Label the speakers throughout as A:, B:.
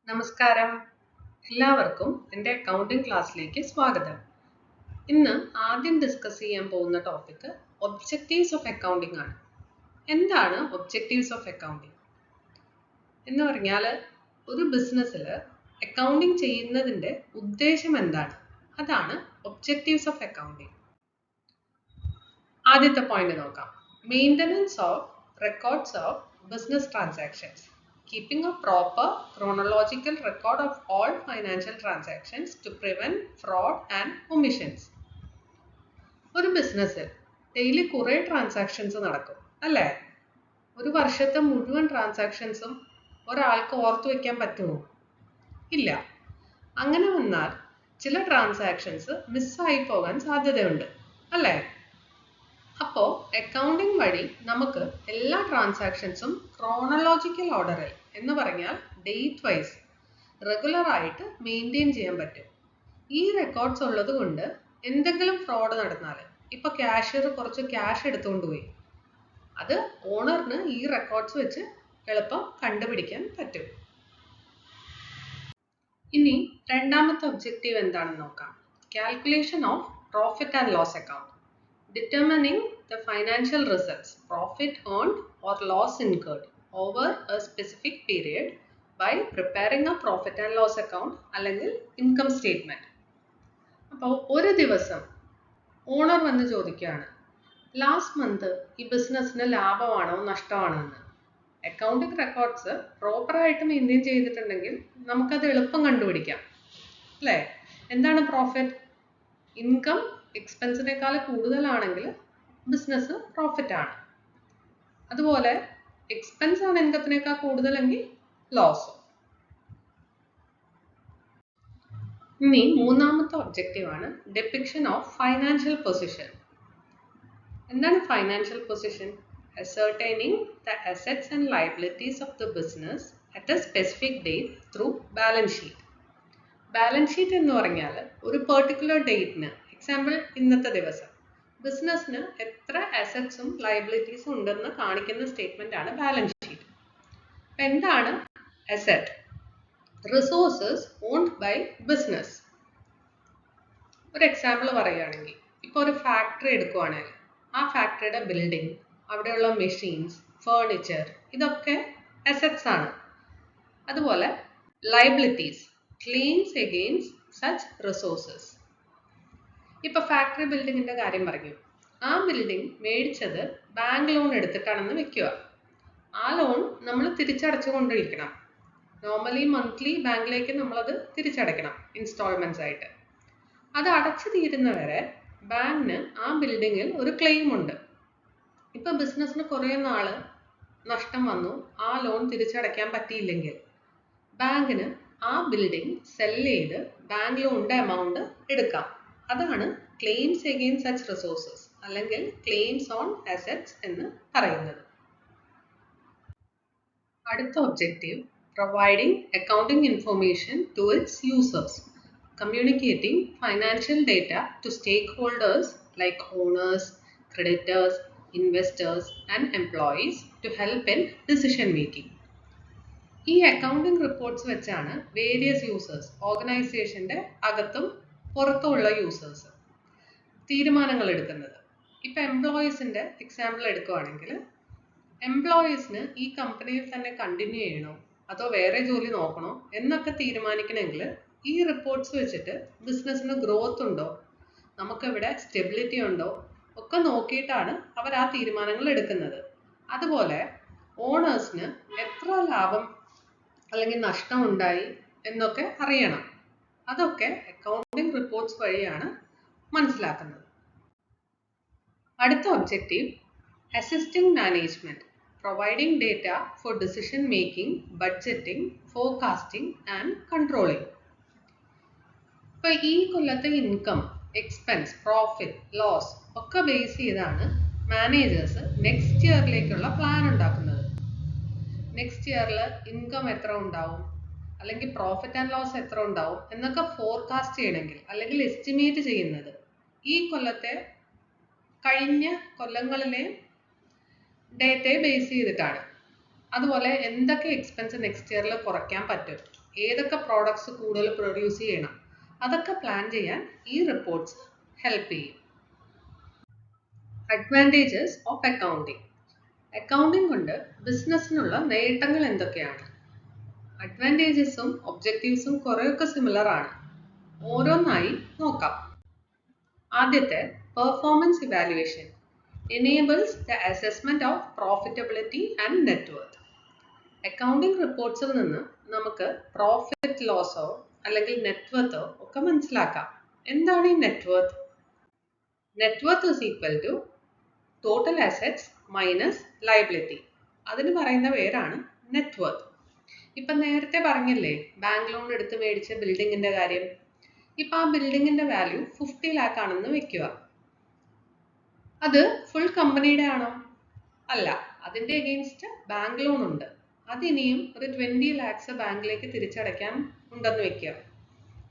A: നമസ്കാരം. എല്ലാവർക്കും എൻ്റെ അക്കൗണ്ടിംഗ് ക്ലാസ്സിലേക്ക് സ്വാഗതം. ഇന്ന് ആദ്യം ഡിസ്കസ് ചെയ്യാൻ പോകുന്ന ടോപ്പിക് ഒബ്ജക്റ്റീവ്സ് ഓഫ് അക്കൗണ്ടിംഗ് ആണ്. എന്താണ് ഒബ്ജക്റ്റീവ്സ് ഓഫ് അക്കൗണ്ടിംഗ് എന്ന് പറഞ്ഞാൽ ഒരു ബിസിനസ്സിൽ അക്കൗണ്ടിംഗ് ചെയ്യുന്നതിൻ്റെ ഉദ്ദേശം എന്താണ്? അതാണ് ഒബ്ജക്റ്റീവ്സ് ഓഫ് അക്കൗണ്ടിംഗ്. ആദ്യത്തെ പോയിന്റ് നോക്കാം. Maintenance of records of business transactions. Keeping a proper chronological record of all financial transactions to prevent fraud and omissions. ഒരു ബിസിനസ്സിൽ ഡെയിലി കുറേ ട്രാൻസാക്ഷൻസ് നടക്കും അല്ലേ? ഒരു വർഷത്തെ മുഴുവൻ ട്രാൻസാക്ഷൻസും ഒരാൾക്ക് ഓർത്തു വയ്ക്കാൻ പറ്റുമോ? ഇല്ല. അങ്ങനെ വന്നാൽ ചില ട്രാൻസാക്ഷൻസ് മിസ്സായി പോകാൻ സാധ്യതയുണ്ട് അല്ലേ? അപ്പോൾ അക്കൗണ്ടിംഗ് വഴി നമുക്ക് എല്ലാ ട്രാൻസാക്ഷൻസും ക്രോണോളജിക്കൽ ഓർഡറിൽ എന്ന് പറഞ്ഞാൽ ഡേറ്റ് വൈസ് റെഗുലർ ആയിട്ട് മെയിൻറ്റെയിൻ ചെയ്യാൻ പറ്റും. ഈ റെക്കോർഡ്സ് ഉള്ളത് കൊണ്ട് എന്തെങ്കിലും ഫ്രോഡ് നടന്നാൽ, ഇപ്പോൾ ക്യാഷ്യർ കുറച്ച് ക്യാഷ് എടുത്തുകൊണ്ട് പോയി, അത് ഓണറിന് ഈ റെക്കോർഡ്സ് വെച്ച് എളുപ്പം കണ്ടുപിടിക്കാൻ പറ്റും. ഇനി രണ്ടാമത്തെ ഒബ്ജക്റ്റീവ് എന്താണെന്ന് നോക്കാം. Calculation of profit and loss account. Determining the financial results, profit earned or loss incurred over a specific period by preparing a profit and loss account അല്ലെങ്കിൽ income statement. അപ്പോൾ ഒരു ദിവസം ഓണർ വന്ന് ചോദിക്കുകയാണ്, ലാസ്റ്റ് മന്ത് ഈ ബിസിനസ്സിന് ലാഭമാണോ നഷ്ടമാണോ എന്ന്. Accounting records പ്രോപ്പറായിട്ട് മെയിൻറ്റെയിൻ ചെയ്തിട്ടുണ്ടെങ്കിൽ നമുക്കത് എളുപ്പം കണ്ടുപിടിക്കാം അല്ലേ? എന്താണ് പ്രോഫിറ്റ്? ഇൻകം എക്സ്പെൻസിനേക്കാൾ കൂടുതലാണെങ്കിൽ ബിസിനസ് പ്രോഫിറ്റ് ആണ്. അതുപോലെ എക്സ്പെൻസ് ആണ് ഇൻകത്തിനേക്കാൾ കൂടുതലെങ്കിൽ ലോസ്. ഇനി മൂന്നാമത്തെ ഒബ്ജക്റ്റീവ് ആണ് ഡെപിക്ഷൻ ഓഫ് ഫൈനാൻഷ്യൽ പൊസിഷൻ. എന്താണ് financial position? Ascertaining the assets and liabilities of the business at a specific date through balance sheet. Balance sheet എന്ന് പറഞ്ഞാൽ ഒരു പെർട്ടിക്കുലർ ഡേറ്റിന്, എക്സാമ്പിൾ ഇന്നത്തെ ദിവസം, ബിസിനസ്സിന് എത്ര അസറ്റ്സും ലയബിലിറ്റീസും ഉണ്ടെന്ന് കാണിക്കുന്ന സ്റ്റേറ്റ്മെന്റ് ആണ് ബാലൻസ് ഷീറ്റ്. അപ്പം എന്താണ് asset? Resources owned by business. ഒരു എക്സാമ്പിൾ പറയുകയാണെങ്കിൽ, ഇപ്പോൾ ഒരു ഫാക്ടറി എടുക്കുവാണെങ്കിൽ ആ ഫാക്ടറിയുടെ ബിൽഡിംഗ്, അവിടെയുള്ള മെഷീൻസ്, ഫേർണിച്ചർ, ഇതൊക്കെ അസറ്റ്സ് ആണ്. അതുപോലെ liabilities, claims against such resources. ഇപ്പൊ ഫാക്ടറി ബിൽഡിങ്ങിന്റെ കാര്യം പറഞ്ഞു. ആ ബിൽഡിംഗ് മേടിച്ചത് ബാങ്ക് ലോൺ എടുത്തിട്ടാണെന്ന് വെക്കുക. ആ ലോൺ നമ്മൾ തിരിച്ചടച്ചുകൊണ്ടിരിക്കണം. നോർമലി മന്ത്ലി ബാങ്കിലേക്ക് നമ്മളത് തിരിച്ചടയ്ക്കണം ഇൻസ്റ്റാൾമെന്റ്സ് ആയിട്ട്. അത് അടച്ചു തീരുന്നവരെ ബാങ്കിന് ആ ബിൽഡിങ്ങിൽ ഒരു ക്ലെയിം ഉണ്ട്. ഇപ്പൊ ബിസിനസ്സിന് കുറേ നാള് നഷ്ടം വന്നു, ആ ലോൺ തിരിച്ചടയ്ക്കാൻ പറ്റിയില്ലെങ്കിൽ ബാങ്കിന് ആ ബിൽഡിംഗ് സെല് ചെയ്ത് ബാങ്ക് ലോണിന്റെ എമൗണ്ട് എടുക്കാം. അതാണ് ക്ലെയിംസ് അഗെയിൻസ്റ്റ് സച്ച് റിസോഴ്സസ് അല്ലെങ്കിൽ ക്ലെയിംസ് ഓൺ അസറ്റ്സ് എന്ന് പറയുന്നത്. അടുത്ത objective providing accounting information to its users. Communicating financial data to stakeholders like owners, creditors, investors and employees to help in decision making. ഈ accounting reports വെച്ചാണ് various users, ഓർഗനൈസേഷൻ്റെ അകത്തും പുറത്തുമുള്ള users തീരുമാനങ്ങൾ എടുക്കുന്നത്. ഇപ്പം എംപ്ലോയീസിൻ്റെ എക്സാമ്പിൾ എടുക്കുകയാണെങ്കിൽ, എംപ്ലോയീസിന് ഈ കമ്പനിയിൽ തന്നെ കണ്ടിന്യൂ ചെയ്യണോ അതോ വേറെ ജോലി നോക്കണോ എന്നൊക്കെ തീരുമാനിക്കണമെങ്കിൽ ഈ റിപ്പോർട്ട്സ് വെച്ചിട്ട് ബിസിനസ്സിന് ഗ്രോത്ത് ഉണ്ടോ, നമുക്കിവിടെ സ്റ്റെബിലിറ്റി ഉണ്ടോ ഒക്കെ നോക്കിയിട്ടാണ് അവർ ആ തീരുമാനങ്ങൾ എടുക്കുന്നത്. അതുപോലെ ഓണേഴ്സിന് എത്ര ലാഭം അല്ലെങ്കിൽ നഷ്ടം ഉണ്ടായി എന്നൊക്കെ അറിയണം. അതൊക്കെ അക്കൗണ്ടിംഗ് റിപ്പോർട്ട്സ് വഴിയാണ് മനസ്സിലാക്കുന്നത്. അടുത്ത objective assisting management, providing data four decision making, budgeting, forecasting and controlling. ഇപ്പൊ ഈ കൊല്ലത്തെ ഇൻകം, എക്സ്പെൻസ്, പ്രോഫിറ്റ്, ലോസ് ഒക്കെ ബേസ് ചെയ്താണ് മാനേജേഴ്സ് നെക്സ്റ്റ് ഇയറിലേക്കുള്ള പ്ലാൻ ഉണ്ടാക്കുന്നത്. നെക്സ്റ്റ് ഇയറിൽ ഇൻകം എത്ര ഉണ്ടാവും അല്ലെങ്കിൽ പ്രോഫിറ്റ് ആൻഡ് ലോസ് എത്ര ഉണ്ടാവും എന്നൊക്കെ ഫോർകാസ്റ്റ് ചെയ്യണമെങ്കിൽ അല്ലെങ്കിൽ എസ്റ്റിമേറ്റ് ചെയ്യുന്നത് ഈ കൊല്ലത്തെ കഴിഞ്ഞ കൊല്ലങ്ങളിലെ ഡേറ്റയെ ബേസ് ചെയ്തിട്ടാണ്. അതുപോലെ എന്തൊക്കെ എക്സ്പെൻസ് നെക്സ്റ്റ് ഇയറിൽ കുറയ്ക്കാൻ പറ്റും, ഏതൊക്കെ പ്രോഡക്ട്സ് കൂടുതൽ പ്രൊഡ്യൂസ് ചെയ്യണം, അതൊക്കെ പ്ലാൻ ചെയ്യാൻ ഈ റിപ്പോർട്ട്സ് ഹെൽപ്പ് ചെയ്യും. Advantages of accounting. അക്കൗണ്ടിങ് കൊണ്ട് ബിസിനസ്സിനുള്ള നേട്ടങ്ങൾ എന്തൊക്കെയാണ്? അഡ്വാൻറ്റേജസും ഒബ്ജക്റ്റീവ്സും കുറേയൊക്കെ സിമിലർ ആണ്. ഓരോന്നായി നോക്കാം. ആദ്യത്തെ, performance evaluation enables the assessment of profitability and net worth. Accounting റിപ്പോർട്ട്സിൽ നിന്ന് നമുക്ക് പ്രോഫിറ്റ് ലോസോ അല്ലെങ്കിൽ നെറ്റ്വർത്തോ ഒക്കെ മനസ്സിലാക്കാം. എന്താണ് ഈ net worth? Net worth is equal to total assets minus liability. അതിന് പറയുന്ന പേരാണ് നെറ്റ്വർത്ത്. ഇപ്പം നേരത്തെ പറഞ്ഞില്ലേ ബാങ്ക് ലോൺ എടുത്ത് മേടിച്ച ബിൽഡിങ്ങിന്റെ കാര്യം. ഇപ്പം ആ ബിൽഡിങ്ങിന്റെ വാല്യൂ 50 lakh ആണെന്ന് വെക്കുക. അത് ഫുൾ കമ്പനിയുടെ ആണോ? അല്ല, അതിന്റെ അഗെയിൻസ്റ്റ് ബാങ്ക് ലോൺ ഉണ്ട്. അതിനിയും ഒരു 20 lakhs ബാങ്കിലേക്ക് തിരിച്ചടയ്ക്കാൻ ഉണ്ടെന്ന് വെക്കുക.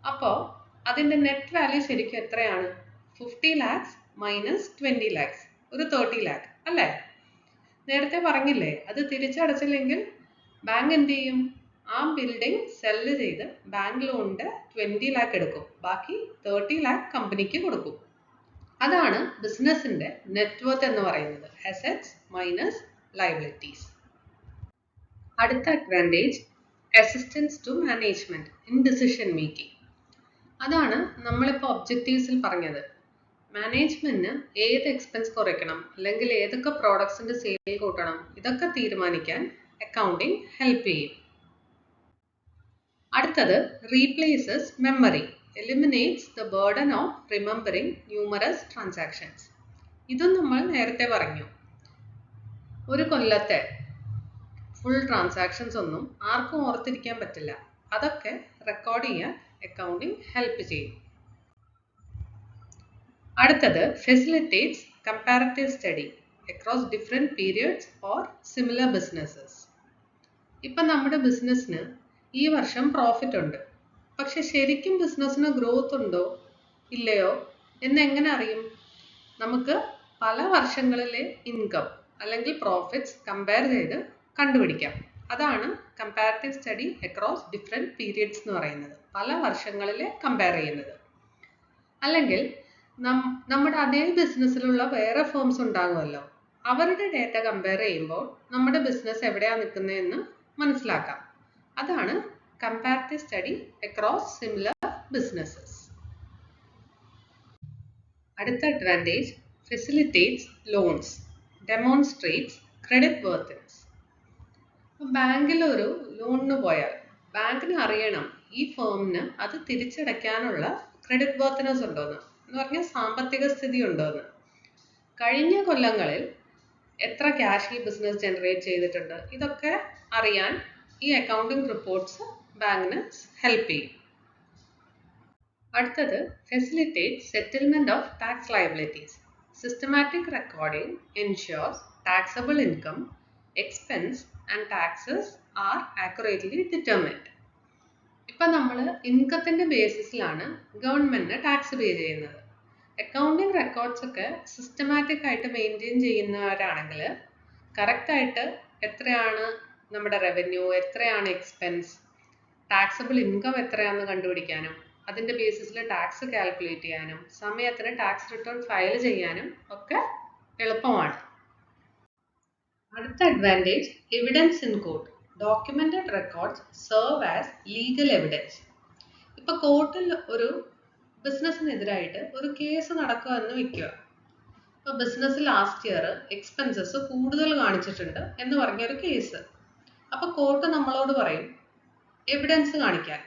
A: അപ്പോൾ അതിന്റെ നെറ്റ് വാല്യൂ ശരിക്കും എത്രയാണ്? 50 lakhs മൈനസ് 20 lakhs, ഒരു 30 lakh അല്ലേ? നേരത്തെ പറഞ്ഞില്ലേ അത് തിരിച്ചടച്ചില്ലെങ്കിൽ ബാങ്ക് എന്ത് ചെയ്യും? ആ ബിൽഡിംഗ് സെല്ല് ചെയ്ത് ബാങ്ക് ലോണിന്റെ 20 lakh എടുക്കും, ബാക്കി 30 lakh കമ്പനിക്ക് കൊടുക്കും. അതാണ് ബിസിനസിന്റെ നെറ്റ്വർത്ത് എന്ന് പറയുന്നത്, അസറ്റ്സ് മൈനസ് ലയബിലിറ്റീസ്. അടുത്ത advantage, assistance to management in decision making. അതാണ് നമ്മളിപ്പോൾ ഒബ്ജക്റ്റീവ്സിൽ പറഞ്ഞത്. മാനേജ്മെന്റിന് ഏത് എക്സ്പെൻസ് കുറയ്ക്കണം അല്ലെങ്കിൽ ഏതൊക്കെ പ്രോഡക്ട്സിന്റെ സെയിൽ കൂട്ടണം, ഇതൊക്കെ തീരുമാനിക്കാൻ അക്കൗണ്ടിങ് ഹെൽപ്പ് ചെയ്യും. അടുത്തത്, replaces memory, eliminates the burden of remembering numerous transactions. ഇതും നമ്മൾ നേരത്തെ പറഞ്ഞു. ഒരു കൊല്ലത്തെ ഫുൾ ട്രാൻസാക്ഷൻസ് ഒന്നും ആർക്കും ഓർത്തിരിക്കാൻ പറ്റില്ല. അതൊക്കെ റെക്കോർഡ് ചെയ്യാൻ അക്കൗണ്ടിങ് ഹെൽപ്പ് ചെയ്യും. അടുത്തത്, facilitates comparative study across different periods or similar businesses. ഇപ്പം നമ്മുടെ ബിസിനസ്സിന് ഈ വർഷം പ്രോഫിറ്റ് ഉണ്ട്, പക്ഷെ ശരിക്കും ബിസിനസ്സിന് ഗ്രോത്ത് ഉണ്ടോ ഇല്ലയോ എന്ന് എങ്ങനെ അറിയും? നമുക്ക് പല വർഷങ്ങളിലെ ഇൻകം അല്ലെങ്കിൽ പ്രോഫിറ്റ്സ് കമ്പയർ ചെയ്ത് കണ്ടുപിടിക്കാം. അതാണ് comparative study across different periods എന്ന് പറയുന്നത്, പല വർഷങ്ങളിലെ കമ്പയർ ചെയ്യുന്നത്. അല്ലെങ്കിൽ നമ്മുടെ അതേ ബിസിനസ്സിലുള്ള വേറെ ഫേംസ് ഉണ്ടാകുമല്ലോ, അവരുടെ ഡേറ്റ കമ്പയർ ചെയ്യുമ്പോൾ നമ്മുടെ ബിസിനസ് എവിടെയാണ് നിൽക്കുന്നതെന്ന് മനസ്സിലാക്കാം. അതാണ് comparative study across similar businesses. അടുത്ത advantage, facilitates loans, demonstrates credit worthiness. ബാങ്കിൽ ഒരു ലോണിന് പോയാൽ ബാങ്കിന് അറിയണം ഈ ഫേമിന് അത് തിരിച്ചടയ്ക്കാനുള്ള ക്രെഡിറ്റ് വർത്തിനെസ് ഉണ്ടോയെന്ന്, എന്ന് പറഞ്ഞാൽ സാമ്പത്തിക സ്ഥിതി ഉണ്ടോയെന്ന്. കഴിഞ്ഞ കൊല്ലങ്ങളിൽ എത്ര ക്യാഷ് ഈ ബിസിനസ് ജനറേറ്റ് ചെയ്തിട്ടുണ്ട്, ഇതൊക്കെ അറിയാൻ ഈ അക്കൗണ്ടിംഗ് റിപ്പോർട്ട്സ് ബാങ്കിന് ഹെൽപ്പ് ചെയ്യും. അടുത്തത്, facilitate settlement of tax liabilities. Systematic recording ensures taxable income, expense and taxes R accurately determined. ഇപ്പം നമ്മൾ ഇൻകത്തിൻ്റെ ബേസിസിലാണ് ഗവൺമെൻറ്റിന് ടാക്സ് പേ ചെയ്യുന്നത്. അക്കൗണ്ടിംഗ് റെക്കോർഡ്സ് ഒക്കെ സിസ്റ്റമാറ്റിക് ആയിട്ട് മെയിൻറ്റെയിൻ ചെയ്യുന്നവരാണെങ്കിൽ കറക്റ്റായിട്ട് എത്രയാണ് നമ്മുടെ റവന്യൂ, എത്രയാണ് എക്സ്പെൻസ്, ടാക്സബിൾ ഇൻകം എത്രയാണെന്ന് കണ്ടുപിടിക്കാനും അതിൻ്റെ ബേസിസിൽ ടാക്സ് കാൽക്കുലേറ്റ് ചെയ്യാനും സമയത്തിന് ടാക്സ് റിട്ടേൺ ഫയൽ ചെയ്യാനും ഒക്കെ എളുപ്പമാണ്. അടുത്ത advantage, evidence in court. Documented records serve as legal evidence. ഇപ്പോൾ കോർട്ടിൽ ഒരു ബിസിനസ്സിനെതിരായിട്ട് ഒരു കേസ് നടക്കുക എന്ന് വെക്കുക. ഇപ്പോൾ ബിസിനസ് ലാസ്റ്റ് ഇയർ എക്സ്പെൻസസ് കൂടുതൽ കാണിച്ചിട്ടുണ്ട് എന്ന് പറഞ്ഞൊരു കേസ്. അപ്പോൾ കോർട്ട് നമ്മളോട് പറയും എവിഡൻസ് കാണിക്കാൻ.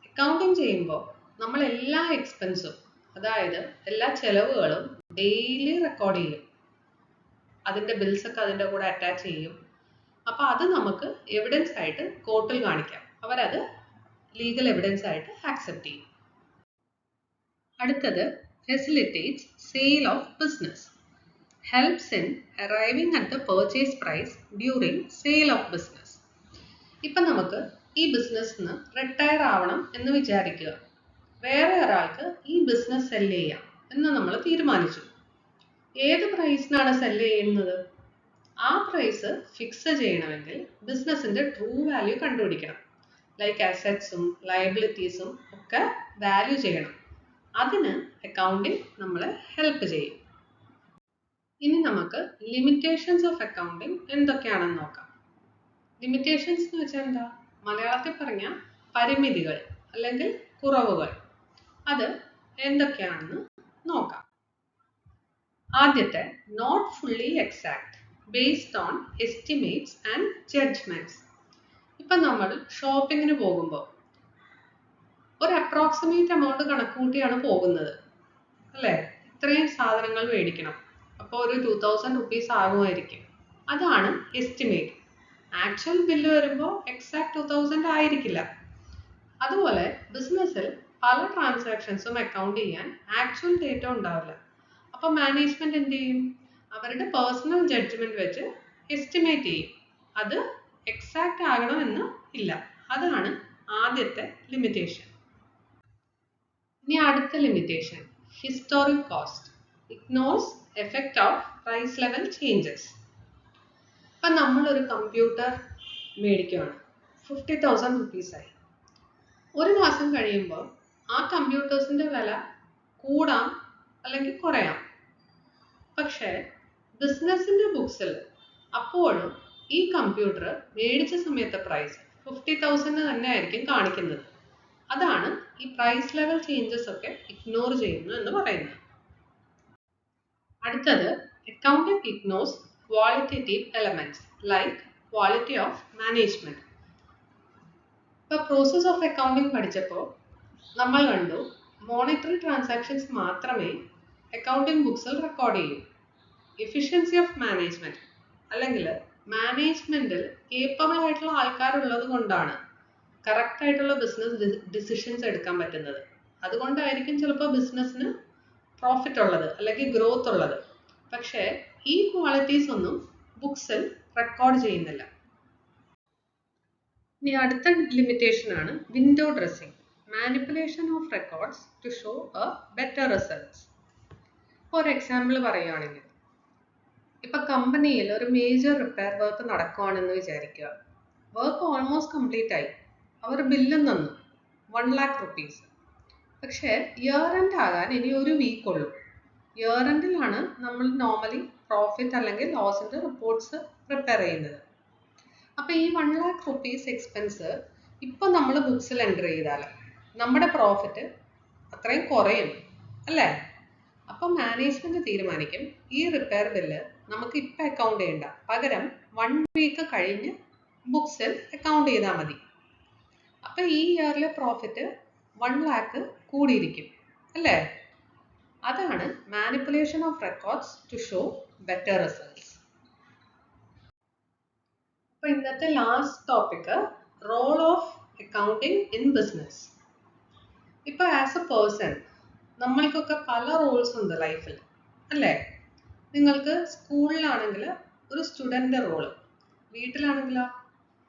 A: അക്കൗണ്ടിങ് ചെയ്യുമ്പോൾ നമ്മൾ എല്ലാ എക്സ്പെൻസും, അതായത് എല്ലാ ചെലവുകളും ഡെയിലി റെക്കോർഡ് ചെയ്യും. അതിൻ്റെ ബിൽസൊക്കെ അതിൻ്റെ കൂടെ അറ്റാച്ച് ചെയ്യും. അപ്പോൾ അത് നമുക്ക് എവിഡൻസ് ആയിട്ട് കോർട്ടിൽ കാണിക്കാം. അവരത് ലീഗൽ എവിഡൻസ് ആയിട്ട് ആക്സെപ്റ്റ് ചെയ്യും. അടുത്തത്, facilitates sale of business. Helps in arriving at the purchase price during sale of business. ഇപ്പം നമുക്ക് ഈ ബിസിനസ്സിന് റിട്ടയർ ആവണം എന്ന് വിചാരിക്കുക. വേറെ ഒരാൾക്ക് ഈ ബിസിനസ് സെല്ല് ചെയ്യാം എന്ന് നമ്മൾ തീരുമാനിച്ചു. ഏത് പ്രൈസിനാണ് സെല്ല് ചെയ്യുന്നത്? ആ പ്രൈസ് ഫിക്സ് ചെയ്യണമെങ്കിൽ ബിസിനസ്സിന്റെ ട്രൂ വാല്യൂ കണ്ടുപിടിക്കണം. ലൈക്ക് അസറ്റ്സും ലയബിലിറ്റീസും ഒക്കെ വാല്യൂ ചെയ്യണം. അതിന് അക്കൗണ്ടിങ് നമ്മളെ ഹെൽപ്പ് ചെയ്യും. ഇനി നമുക്ക് ലിമിറ്റേഷൻസ് ഓഫ് അക്കൗണ്ടിങ് എന്തൊക്കെയാണെന്ന് നോക്കാം. ലിമിറ്റേഷൻസ് എന്ന് വെച്ചാൽ എന്താ? മലയാളത്തിൽ പറഞ്ഞാൽ പരിമിതികൾ അല്ലെങ്കിൽ കുറവുകൾ. അത് എന്തൊക്കെയാണെന്ന് നോക്കാം. ആദ്യത്തെ, not fully exact based on estimates and judgments. ഇപ്പം നമ്മൾ ഷോപ്പിങ്ങിന് പോകുമ്പോൾ ഒരു അപ്രോക്സിമേറ്റ് എമൗണ്ട് കണക്കുകൂട്ടിയാണ് പോകുന്നത്, അല്ലേ? ഇത്രയും സാധനങ്ങൾ മേടിക്കണം, അപ്പോൾ ഒരു 2000 റുപ്പീസ് ആകുമായിരിക്കും. അതാണ് എസ്റ്റിമേറ്റ്. ആക്ച്വൽ ബില്ല് വരുമ്പോൾ എക്സാക്ട് 2000 ആയിരിക്കില്ല. അതുപോലെ ബിസിനസ്സിൽ പല ട്രാൻസാക്ഷൻസും അക്കൗണ്ട് ചെയ്യാൻ ആക്ച്വൽ ഡേറ്റ ഉണ്ടാവില്ല. അപ്പോൾ മാനേജ്മെന്റ് എന്ത് ചെയ്യും? അവരുടെ പേഴ്സണൽ ജഡ്ജ്മെന്റ് വെച്ച് എസ്റ്റിമേറ്റ് ചെയ്യും. അത് എക്സാക്ട് ആകണമെന്ന് ഇല്ല. അതാണ് ആദ്യത്തെ ലിമിറ്റേഷൻ. ഇനി അടുത്ത limitation, historic cost ignores effect of price level changes. ഇപ്പം നമ്മളൊരു കമ്പ്യൂട്ടർ മേടിക്കുകയാണ്, 50,000 റുപ്പീസായി. ഒരു മാസം കഴിയുമ്പോൾ ആ കമ്പ്യൂട്ടേഴ്സിൻ്റെ വില കൂടാം അല്ലെങ്കിൽ കുറയാം. പക്ഷേ ബിസിനസ്സിൻ്റെ ബുക്സിൽ അപ്പോഴും ഈ കമ്പ്യൂട്ടർ മേടിച്ച സമയത്തെ പ്രൈസ് 50,000 തന്നെ ആയിരിക്കും കാണിക്കുന്നത്. അതാണ് ഈ പ്രൈസ് ലെവൽ ചേഞ്ചസ് ഒക്കെ ഇഗ്നോർ ചെയ്യുന്നു എന്ന് പറയുന്നത്. അടുത്തത്, accounting ignores qualitative elements like quality of management. ഇപ്പോൾ പ്രോസസ് ഓഫ് അക്കൗണ്ടിങ് പഠിച്ചപ്പോൾ നമ്മൾ കണ്ടു മോണിറ്ററി ട്രാൻസാക്ഷൻസ് മാത്രമേ അക്കൗണ്ടിങ് ബുക്സിൽ റെക്കോർഡ് ചെയ്യൂ. എഫിഷ്യൻസി ഓഫ് മാനേജ്മെന്റ് അല്ലെങ്കിൽ മാനേജ്മെന്റിൽ കേപ്പബിൾ ആയിട്ടുള്ള ആൾക്കാരുള്ളത് കൊണ്ടാണ് കറക്റ്റ് ആയിട്ടുള്ള ബിസിനസ് ഡിസിഷൻസ് എടുക്കാൻ പറ്റുന്നത്. അതുകൊണ്ടായിരിക്കും ചിലപ്പോൾ ബിസിനസ്സിന് പ്രോഫിറ്റ് ഉള്ളത് അല്ലെങ്കിൽ ഗ്രോത്ത് ഉള്ളത്. പക്ഷേ ഈ ക്വാളിറ്റീസ് ഒന്നും ബുക്സിൽ റെക്കോർഡ് ചെയ്യുന്നില്ല. ഇനി അടുത്ത ലിമിറ്റേഷൻ ആണ് window dressing, manipulation of records to show a better results. ഒരു എക്സാമ്പിൾ പറയുകയാണെങ്കിൽ, ഇപ്പം കമ്പനിയിൽ ഒരു മേജർ റിപ്പയർ വർക്ക് നടക്കുകയാണെന്ന് വിചാരിക്കുക. വർക്ക് ഓൾമോസ്റ്റ് കംപ്ലീറ്റ് ആയി. അവർ ബില്ലും തന്നു 1 lakh റുപ്പീസ്. പക്ഷേ ഇയർ എൻഡ് ആകാൻ ഇനി ഒരു വീക്ക് ഉള്ളൂ. ഇയർ എൻഡിലാണ് നമ്മൾ നോർമലി പ്രോഫിറ്റ് അല്ലെങ്കിൽ ലോസിൻ്റെ റിപ്പോർട്ട്സ് പ്രിപ്പയർ ചെയ്യുന്നത്. അപ്പോൾ ഈ 1 lakh റുപ്പീസ് എക്സ്പെൻസ് ഇപ്പം നമ്മൾ ബുക്സിൽ എൻ്റർ ചെയ്താൽ നമ്മുടെ പ്രോഫിറ്റ് അത്രയും കുറയും, അല്ലേ? അപ്പം മാനേജ്മെന്റ് തീരുമാനിക്കും ഈ റിപ്പയർ ബില്ല് നമുക്ക് ഇപ്പം അക്കൗണ്ട് ചെയ്യണ്ട, പകരം 1 വീക്ക് കഴിഞ്ഞ് ബുക്സിൽ അക്കൗണ്ട് ചെയ്താൽ മതി. അപ്പം ഈ ഇയറിലെ പ്രോഫിറ്റ് 1 lakh കൂടിയിരിക്കും, അല്ലേ? അതാണ് manipulation of records to show better results. അപ്പോൾ ഇന്നത്തെ last topic, role of accounting in business. ഇപ്പോൾ ആസ് എ പേഴ്സൺ നമ്മൾക്കൊക്കെ പല റോൾസ് ഉണ്ട് ലൈഫിൽ, അല്ലേ? നിങ്ങൾക്ക് സ്കൂളിലാണെങ്കിൽ ഒരു സ്റ്റുഡൻ്റ് റോള്, വീട്ടിലാണെങ്കിലോ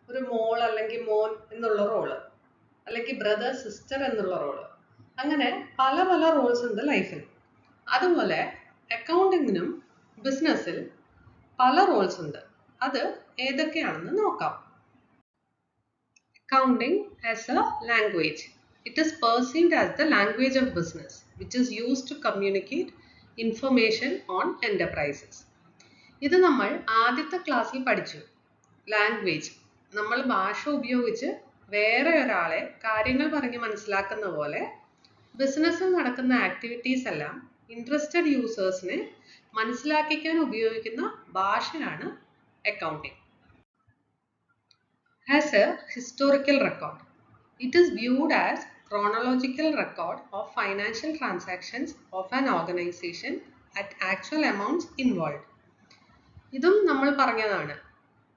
A: ഒരു മോൾ അല്ലെങ്കിൽ മോൻ എന്നുള്ള റോള്, അല്ലെങ്കിൽ ബ്രദർ സിസ്റ്റർ എന്നുള്ള റോള്. അങ്ങനെ പല പല റോൾസ് ഉണ്ട് ലൈഫിൽ. അതുപോലെ അക്കൗണ്ടിങ്ങിനും ബിസിനസ്സിൽ പല റോൾസ് ഉണ്ട്. അത് ഏതൊക്കെയാണെന്ന് നോക്കാം. Accounting as A language. It is perceived as the language of business, which is used to communicate information on enterprises. ഇത് നമ്മൾ ആദ്യത്തെ ക്ലാസ്സിൽ പഠിച്ചു. ലാംഗ്വേജ്, നമ്മൾ ഭാഷ ഉപയോഗിച്ച് വേറെ ഒരാളെ കാര്യങ്ങൾ പറഞ്ഞ് മനസ്സിലാക്കുന്ന പോലെ ബിസിനസ്സിൽ നടക്കുന്ന ആക്ടിവിറ്റീസ് എല്ലാം ഇൻട്രസ്റ്റഡ് യൂസേഴ്സിനെ മനസ്സിലാക്കിക്കാൻ ഉപയോഗിക്കുന്ന ഭാഷയാണ് accounting. As A historical record, it is viewed as chronological record of financial transactions of an organization at actual amounts involved. ഇതും നമ്മൾ പറഞ്ഞതാണ്.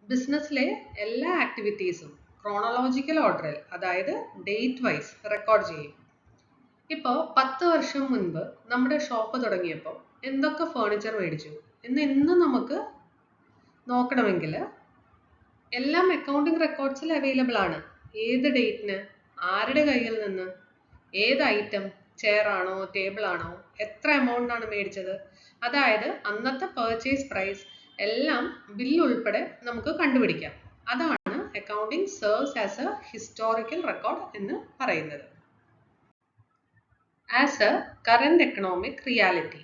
A: ബിസിനസ്സിലെ എല്ലാ ആക്ടിവിറ്റീസും ക്രോണോളജിക്കൽ ഓർഡറിൽ, അതായത് ഡേറ്റ് വൈസ് റെക്കോർഡ് ചെയ്യും. ഇപ്പോൾ 10 വർഷം മുൻപ് നമ്മുടെ ഷോപ്പ് തുടങ്ങിയപ്പോൾ എന്തൊക്കെ ഫേർണിച്ചർ മേടിച്ചു എന്ന് ഇന്ന് നമുക്ക് നോക്കണമെങ്കിൽ എല്ലാം അക്കൗണ്ടിങ് റെക്കോർഡ്സിൽ അവൈലബിൾ ആണ്. ഏത് ഡേറ്റിന്, ആരുടെ കയ്യിൽ നിന്ന്, ഏത് ഐറ്റം, ചെയർ ആണോ ടേബിൾ ആണോ, എത്ര എമൗണ്ട് ആണ് മേടിച്ചത്, അതായത് അന്നത്തെ പർച്ചേസ് പ്രൈസ് എല്ലാം ബില്ല് ഉൾപ്പെടെ നമുക്ക് കണ്ടുപിടിക്കാം. അതാണ് accounting serves as a historical record എന്ന് പറയുന്നത്. As a current economic reality,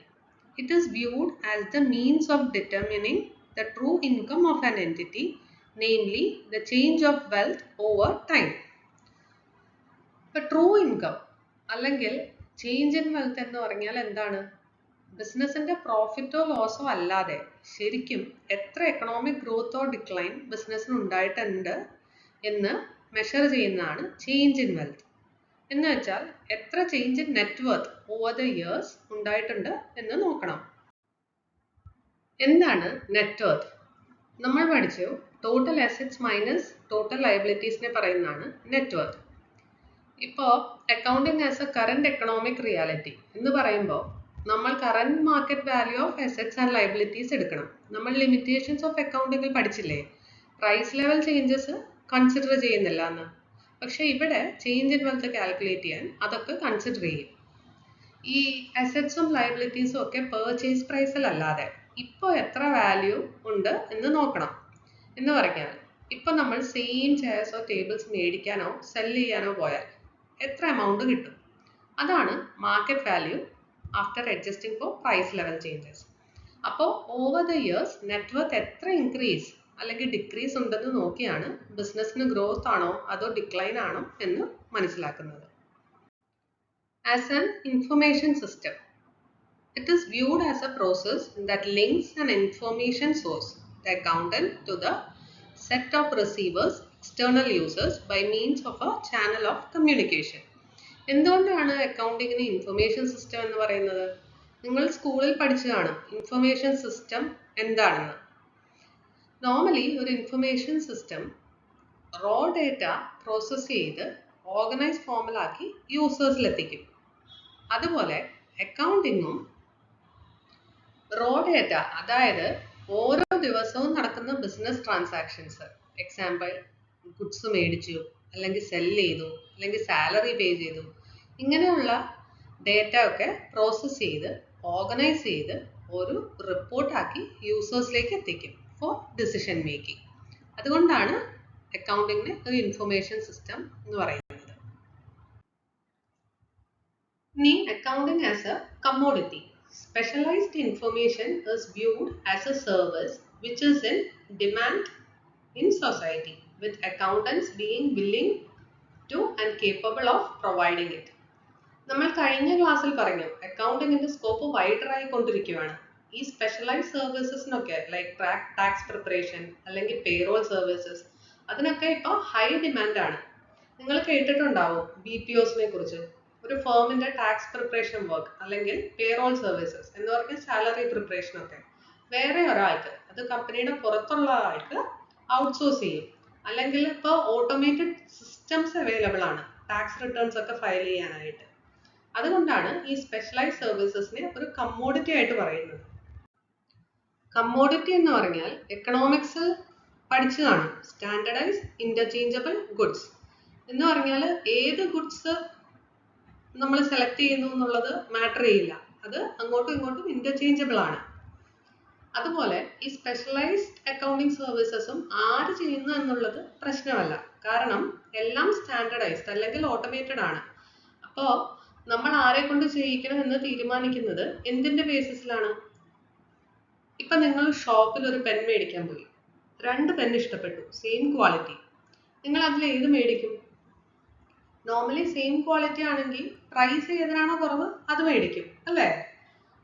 A: it is viewed as the means of determining the true income of an entity, namely the change of wealth over time. ഇപ്പോൾ true income അല്ലെങ്കിൽ change in wealth എന്ന് പറഞ്ഞാൽ എന്താണ്? ബിസിനസിന്റെ പ്രോഫിറ്റോ ലോസോ അല്ലാതെ ശരിക്കും എത്ര economic ഗ്രോത്തോ decline ബിസിനസ്സിന് ഉണ്ടായിട്ടുണ്ട് എന്ന് മെഷർ ചെയ്യുന്നതാണ് ചേഞ്ച് ഇൻ വെൽത്ത്. എന്ന് വെച്ചാൽ എത്ര change in net worth over the years ഉണ്ടായിട്ടുണ്ട് എന്ന് നോക്കണം. എന്താണ് നെറ്റ് വർത്ത്? നമ്മൾ പഠിച്ചു ടോട്ടൽ അസറ്റ്സ് മൈനസ് ടോട്ടൽ ലയബിലിറ്റീസിനെ പറയുന്നതാണ് നെറ്റ് വർത്ത്. ഇപ്പോൾ accounting as A current economic reality എന്ന് പറയുമ്പോൾ നമ്മൾ current market value of assets and liabilities എടുക്കണം. നമ്മൾ ലിമിറ്റേഷൻസ് ഓഫ് അക്കൗണ്ടിങ്ങിൽ പഠിച്ചില്ലേ, പ്രൈസ് ലെവൽ ചേഞ്ചസ് കൺസിഡർ ചെയ്യുന്നില്ല എന്ന്. പക്ഷേ ഇവിടെ ചേഞ്ച് ഇൻ വെൽത്ത് കാൽക്കുലേറ്റ് ചെയ്യാൻ അതൊക്കെ കൺസിഡർ ചെയ്യും. ഈ അസറ്റ്സും ലയബിലിറ്റീസും ഒക്കെ പേർച്ചേസ് പ്രൈസിലല്ലാതെ ഇപ്പോൾ എത്ര വാല്യൂ ഉണ്ട് എന്ന് നോക്കണം. എന്ന് പറഞ്ഞാൽ ഇപ്പം നമ്മൾ സെയിം ചെയർസോ ടേബിൾസ് മേടിക്കാനോ സെല് ചെയ്യാനോ പോയാൽ എത്ര എമൗണ്ട് കിട്ടും? അതാണ് market value after adjusting for price level changes. അപ്പോൾ over the years net worth എത്ര ഇൻക്രീസ് അല്ലെങ്കിൽ ഡിക്രീസ് ഉണ്ടെന്ന് നോക്കിയാണ് ബിസിനസ്സിന് ഗ്രോത്ത് ആണോ അതോ ഡിക്ലൈൻ ആണോ എന്ന് മനസ്സിലാക്കുന്നത്. As an information system, it is viewed as a process that links an information source, the accountant, to the set of receivers, external users, by means of a channel of communication. എന്തുകൊണ്ടാണ് അക്കൗണ്ടിങ്ങിന് information system എന്ന് പറയുന്നത്? നിങ്ങൾ സ്കൂളിൽ പഠിച്ചു കാണും information system എന്താണെന്ന്. Normally ഒരു information system raw data process ചെയ്ത് ഓർഗനൈസ് ഫോമിലാക്കി യൂസേഴ്സിലെത്തിക്കും. അതുപോലെ അക്കൗണ്ടിങ്ങും റോ ഡേറ്റ, അതായത് ഓരോ ദിവസവും നടക്കുന്ന ബിസിനസ് ട്രാൻസാക്ഷൻസ്, എക്സാമ്പിൾ ഗുഡ്സ് മേടിച്ചു, അല്ലെങ്കിൽ സെല് ചെയ്തു, അല്ലെങ്കിൽ സാലറി പേ ചെയ്തു, ഇങ്ങനെയുള്ള ഡേറ്റ ഒക്കെ പ്രോസസ്സ് ചെയ്ത് ഓർഗനൈസ് ചെയ്ത് ഒരു റിപ്പോർട്ടാക്കി യൂസേഴ്സിലേക്ക് എത്തിക്കും ഫോർ ഡിസിഷൻ മേക്കിംഗ്. അതുകൊണ്ടാണ് അക്കൗണ്ടിങ്ങിന് ഒരു ഇൻഫർമേഷൻ സിസ്റ്റം എന്ന് പറയുന്നത്. ഇനി accounting as A commodity. Specialized information is viewed as a service which is in demand in society, with accountants being willing to and capable of providing it. നമ്മൾ കഴിഞ്ഞ ക്ലാസ്സിൽ പറഞ്ഞു അക്കൗണ്ടിങ്ങിന്റെ scope wider ആയിക്കൊണ്ടിരിക്കുകയാണ്. ഈ specialised സർവീസസിനൊക്കെ like tax preparation അല്ലെങ്കിൽ payroll services, അതിനൊക്കെ ഇപ്പോൾ high demand ആണ്. നിങ്ങൾ കേട്ടിട്ടുണ്ടാവും BPOസിനെ കുറിച്ച്. ഒരു ഫേമിന്റെ ടാക്സ് പ്രിപ്പറേഷൻ വർക്ക് അല്ലെങ്കിൽ പേറോൾ സർവീസസ് എന്ന് പറഞ്ഞ സാലറി പ്രിപ്പറേഷൻ ഒക്കെ വേറെ ഒരാൾക്ക്, അത് കമ്പനിയുടെ പുറത്തുള്ള ആൾക്ക് ഔട്ട്സോഴ്സ് ചെയ്യും. അല്ലെങ്കിൽ ഇപ്പോൾ ഓട്ടോമേറ്റഡ് സിസ്റ്റംസ് അവൈലബിൾ ആണ് ടാക്സ് റിട്ടേൺസ് ഒക്കെ ഫയൽ ചെയ്യാനായിട്ട്. അതുകൊണ്ടാണ് ഈ സ്പെഷ്യലൈസ്ഡ് സർവീസസിനെ ഒരു കമ്മോഡിറ്റി ആയിട്ട് പറയുന്നത്. കമ്മോഡിറ്റി എന്ന് പറഞ്ഞാൽ എക്കണോമിക്സിൽ പഠിച്ചു കാണും സ്റ്റാൻഡർഡൈസ്ഡ് ഇന്റർചേഞ്ചബിൾ ഗുഡ്സ് എന്ന് പറഞ്ഞാൽ ഏത് ഗുഡ്സ് നമ്മൾ സെലക്ട് ചെയ്യുന്നു എന്നുള്ളത് മാറ്റർ ചെയ്യില്ല, അത് അങ്ങോട്ടും ഇങ്ങോട്ടും ഇന്റർചേഞ്ചബിൾ ആണ്. അതുപോലെ ഈ സ്പെഷ്യലൈസ്ഡ് അക്കൗണ്ടിങ് സർവീസസും ആര് ചെയ്യുന്നു എന്നുള്ളത് പ്രശ്നമല്ല, കാരണം എല്ലാം സ്റ്റാൻഡർഡൈസ്ഡ് അല്ലെങ്കിൽ ഓട്ടോമേറ്റഡ് ആണ്. അപ്പോൾ നമ്മൾ ആരെ കൊണ്ട് ചെയ്യിക്കണം എന്ന് തീരുമാനിക്കുന്നത് എന്തിന്റെ ബേസിസിലാണ്? ഇപ്പൊ നിങ്ങൾ ഷോപ്പിൽ ഒരു പെൻ മേടിക്കാൻ പോയി, 2 പെൻ ഇഷ്ടപ്പെട്ടു, സെയിം ക്വാളിറ്റി, നിങ്ങൾ അതിൽ ഏത് മേടിക്കും? നോർമലി സെയിം ക്വാളിറ്റി ആണെങ്കിൽ പ്രൈസ് ഏതിനാണോ കുറവ് അത് മേടിക്കും അല്ലേ?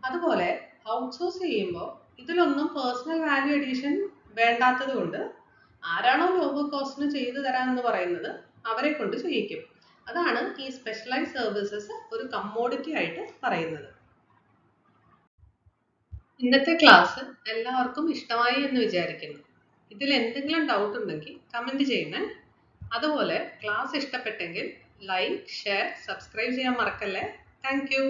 A: അതുപോലെ ഔട്ട്സോഴ്സ് ചെയ്യുമ്പോൾ ഇതിലൊന്നും പേഴ്സണൽ വാല്യൂ അഡീഷൻ വേണ്ടാത്തത് കൊണ്ട് ആരാണോ ലോവർ കോസ്റ്റിന് ചെയ്തു തരാമെന്ന് പറയുന്നത് അവരെ കൊണ്ട് ചെയ്യിക്കും. അതാണ് ഈ സ്പെഷ്യലൈസ്ഡ് സർവീസസ് ഒരു കമ്മോഡിറ്റി ആയിട്ട് പറയുന്നത്. ഇന്നത്തെ ക്ലാസ് എല്ലാവർക്കും ഇഷ്ടമായി എന്ന് വിചാരിക്കുന്നു. ഇതിൽ എന്തെങ്കിലും ഡൗട്ട് ഉണ്ടെങ്കിൽ കമൻറ്റ് ചെയ്യണേ. അതുപോലെ ക്ലാസ് ഇഷ്ടപ്പെട്ടെങ്കിൽ ലൈക്ക്, ഷെയർ, സബ്സ്ക്രൈബ് ചെയ്യാൻ മറക്കല്ലേ. Thank you.